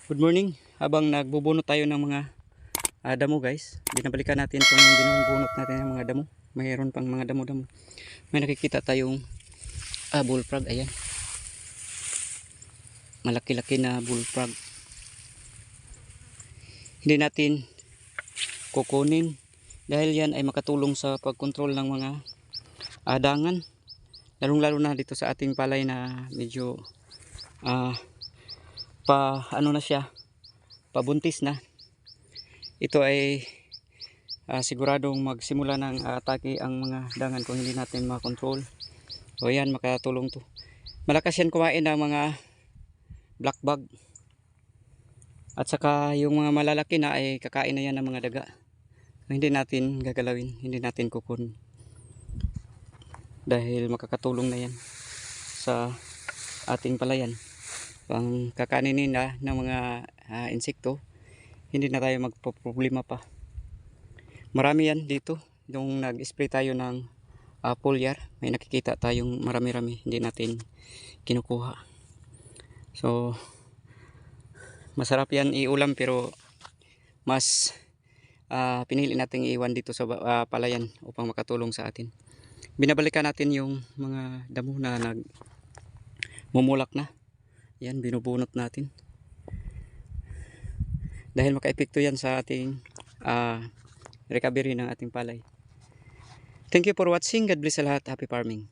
Good morning. Habang nagbubunot tayo ng mga damo guys, binabalikan natin itong binubunot natin ng mga damo. Mayroon pang mga damo-damo. May nakikita tayong bullfrog. Ayan. Malaki-laki na bullfrog. Hindi natin kukunin dahil yan ay makatulong sa pagkontrol ng mga adangan. Lalong-lalo na dito sa ating palay na medyo ano na siya, pabuntis na. Ito ay siguradong magsimula ng atake ang mga dangan kung hindi natin makontrol. O yan, makatulong to. Malakas yan kumain ng mga black bug. At saka yung mga malalaki na ay kakain na yan ng mga daga. Hindi natin gagalawin, hindi natin kukun. Dahil makakatulong na yan sa ating palayan. Pang kakainin na ng mga insekto, hindi na tayo magpo-problema pa. Marami yan dito. Yung nag-spray tayo ng foliar, may nakikita tayong marami-rami, hindi natin kinukuha. So masarap yan iulam, pero mas pinili natin iwan dito sa palayan upang makatulong sa atin. Binabalikan natin yung mga damo na nagmumulak na. Yan, binubunot natin. Dahil maka-epekto yan sa ating recovery ng ating palay. Thank you for watching. God bless sa lahat. Happy farming.